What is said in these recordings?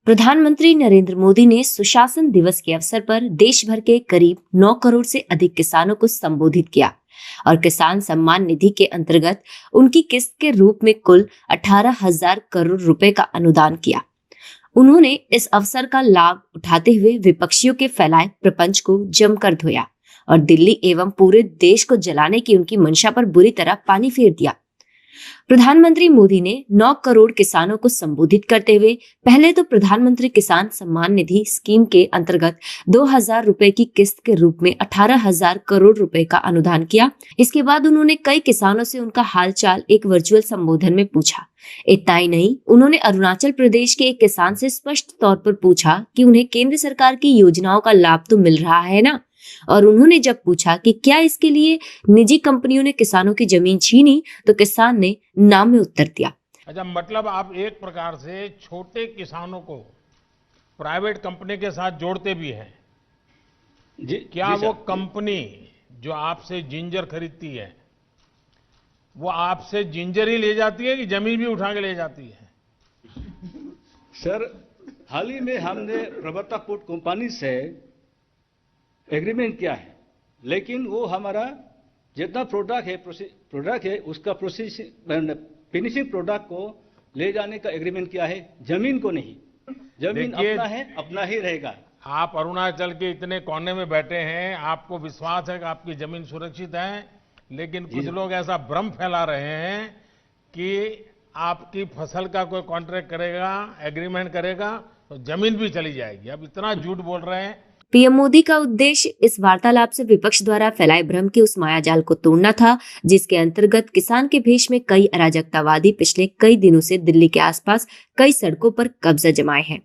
प्रधानमंत्री नरेंद्र मोदी ने सुशासन दिवस के अवसर पर देश भर के करीब 9 करोड़ से अधिक किसानों को संबोधित किया और किसान सम्मान निधि के अंतर्गत उनकी किस्त के रूप में कुल 18,000 करोड़ रुपए का अनुदान किया। उन्होंने इस अवसर का लाभ उठाते हुए विपक्षियों के फैलाए प्रपंच को जमकर धोया और दिल्ली एवं पूरे देश को जलाने की उनकी मंशा पर बुरी तरह पानी फेर दिया। प्रधानमंत्री मोदी ने 9 करोड़ किसानों को संबोधित करते हुए पहले तो प्रधानमंत्री किसान सम्मान निधि स्कीम के अंतर्गत 2,000 रुपए की किस्त के रूप में 18,000 करोड़ रुपए का अनुदान किया। इसके बाद उन्होंने कई किसानों से उनका हालचाल एक वर्चुअल संबोधन में पूछा। इतना ही नहीं, उन्होंने अरुणाचल प्रदेश के एक किसान से स्पष्ट तौर पर पूछा कि उन्हें केंद्र सरकार की योजनाओं का लाभ तो मिल रहा है ना, और उन्होंने जब पूछा कि क्या इसके लिए निजी कंपनियों ने किसानों की जमीन छीनी, तो किसान ने ना में उत्तर दिया। अच्छा, मतलब आप एक प्रकार से छोटे किसानों को प्राइवेट कंपनी के साथ जोड़ते भी हैं जी। क्या जी वो सर। कंपनी जो आपसे जिंजर खरीदती है वो आपसे जिंजर ही ले जाती है कि जमीन भी उठा के ले जाती है? सर, हाल ही में हमने प्रवर्तक पोर्ट कंपनी से एग्रीमेंट किया है, लेकिन वो हमारा जितना प्रोडक्ट है उसका प्रोसेसिंग फिनिशिंग प्रोडक्ट को ले जाने का एग्रीमेंट किया है, जमीन को नहीं। जमीन देखिए, अपना है, अपना ही रहेगा। आप अरुणाचल के इतने कोने में बैठे हैं, आपको विश्वास है कि आपकी जमीन सुरक्षित है, लेकिन कुछ लोग ऐसा भ्रम फैला रहे हैं कि आपकी फसल का कोई कॉन्ट्रैक्ट करेगा, एग्रीमेंट करेगा तो जमीन भी चली जाएगी। अब इतना झूठ बोल रहे हैं। पीएम मोदी का उद्देश्य इस वार्तालाप से विपक्ष द्वारा फैलाए भ्रम के उस मायाजाल को तोड़ना था, जिसके अंतर्गत किसान के भेष में कई अराजकतावादी पिछले कई दिनों से दिल्ली के आसपास कई सड़कों पर कब्जा जमाए हैं।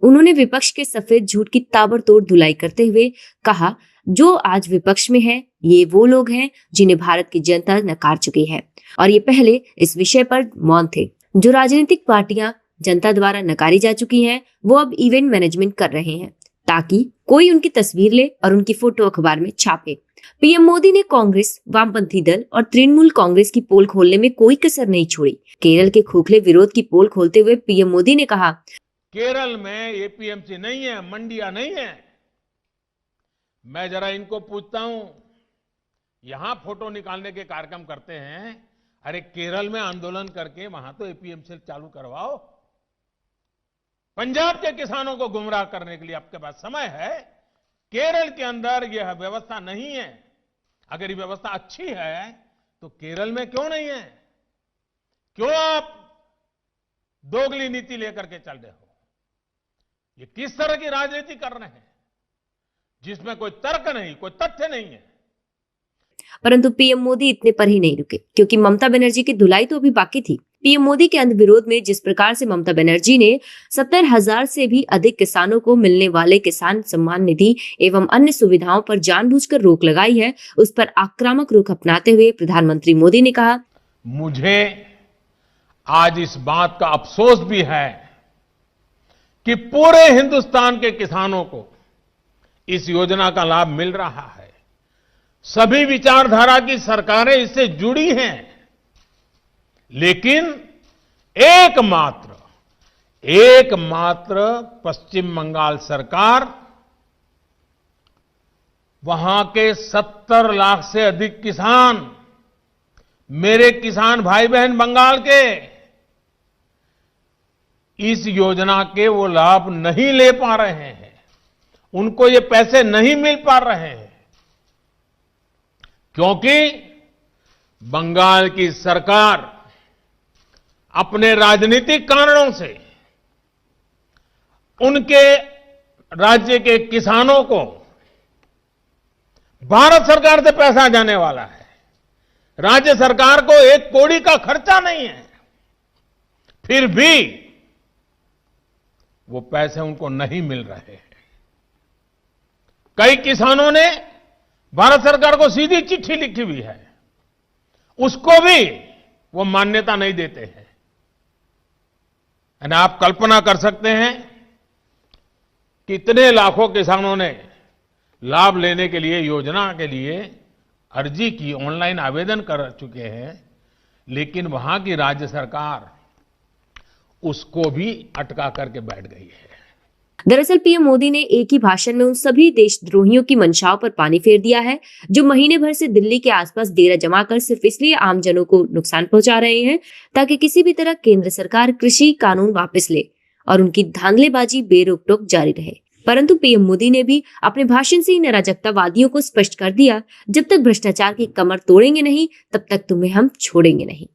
उन्होंने विपक्ष के सफेद झूठ की ताबड़तोड़ धुलाई करते हुए कहा, जो आज विपक्ष में है ये वो लोग हैं जिन्हें भारत की जनता नकार चुकी है, और ये पहले इस विषय पर मौन थे। जो राजनीतिक पार्टियां जनता द्वारा नकारी जा चुकी हैं, वो अब इवेंट मैनेजमेंट कर रहे हैं ताकि कोई उनकी तस्वीर ले और उनकी फोटो अखबार में छापे। पीएम मोदी ने कांग्रेस, वामपंथी दल और तृणमूल कांग्रेस की पोल खोलने में कोई कसर नहीं छोड़ी। केरल के खोखले विरोध की पोल खोलते हुए पीएम मोदी ने कहा, केरल में एपीएमसी नहीं है, मंडियां नहीं है। मैं जरा इनको पूछता हूं, यहां फोटो निकालने के कार्यक्रम करते हैं, अरे केरल में आंदोलन करके वहां तो एपीएमसी चालू करवाओ। पंजाब के किसानों को गुमराह करने के लिए आपके पास समय है। केरल के अंदर यह व्यवस्था नहीं है। अगर ये व्यवस्था अच्छी है तो केरल में क्यों नहीं है? क्यों आप दोगली नीति लेकर के चल रहे हो? ये किस तरह की राजनीति कर रहे हैं जिसमें कोई तर्क नहीं, कोई तथ्य नहीं है? परंतु पीएम मोदी इतने पर ही नहीं रुके, क्योंकि ममता बनर्जी की धुलाई तो अभी बाकी थी। पीएम मोदी के अंधविरोध में जिस प्रकार से ममता बनर्जी ने 70,000 से भी अधिक किसानों को मिलने वाले किसान सम्मान निधि एवं अन्य सुविधाओं पर जानबूझकर रोक लगाई है, उस पर आक्रामक रुख अपनाते हुए प्रधानमंत्री मोदी ने कहा, मुझे आज इस बात का अफसोस भी है कि पूरे हिंदुस्तान के किसानों को इस योजना का लाभ मिल रहा है। सभी विचारधारा की सरकारें इससे जुड़ी हैं, लेकिन एकमात्र पश्चिम बंगाल सरकार, वहां के 70 लाख से अधिक किसान, मेरे किसान भाई बहन बंगाल के, इस योजना के वो लाभ नहीं ले पा रहे हैं। उनको ये पैसे नहीं मिल पा रहे हैं क्योंकि बंगाल की सरकार अपने राजनीतिक कारणों से उनके राज्य के किसानों को भारत सरकार से पैसा जाने वाला है, राज्य सरकार को 1 कौड़ी का खर्चा नहीं है, फिर भी वो पैसे उनको नहीं मिल रहे हैं। कई किसानों ने भारत सरकार को सीधी चिट्ठी लिखी हुई है, उसको भी वो मान्यता नहीं देते हैं। यानी आप कल्पना कर सकते हैं कितने लाखों किसानों ने लाभ लेने के लिए, योजना के लिए अर्जी की, ऑनलाइन आवेदन कर चुके हैं, लेकिन वहां की राज्य सरकार उसको भी अटका करके बैठ गई है। दरअसल पीएम मोदी ने एक ही भाषण में उन सभी देशद्रोहियों की मंशाओं पर पानी फेर दिया है जो महीने भर से दिल्ली के आसपास डेरा जमाकर सिर्फ इसलिए आमजनों को नुकसान पहुंचा रहे हैं ताकि किसी भी तरह केंद्र सरकार कृषि कानून वापस ले और उनकी धांधलेबाजी बेरोक टोक जारी रहे। परंतु पीएम मोदी ने भी अपने भाषण से इन अराजकतावादियों को स्पष्ट कर दिया, जब तक भ्रष्टाचार की कमर तोड़ेंगे नहीं तब तक तुम्हें हम छोड़ेंगे नहीं।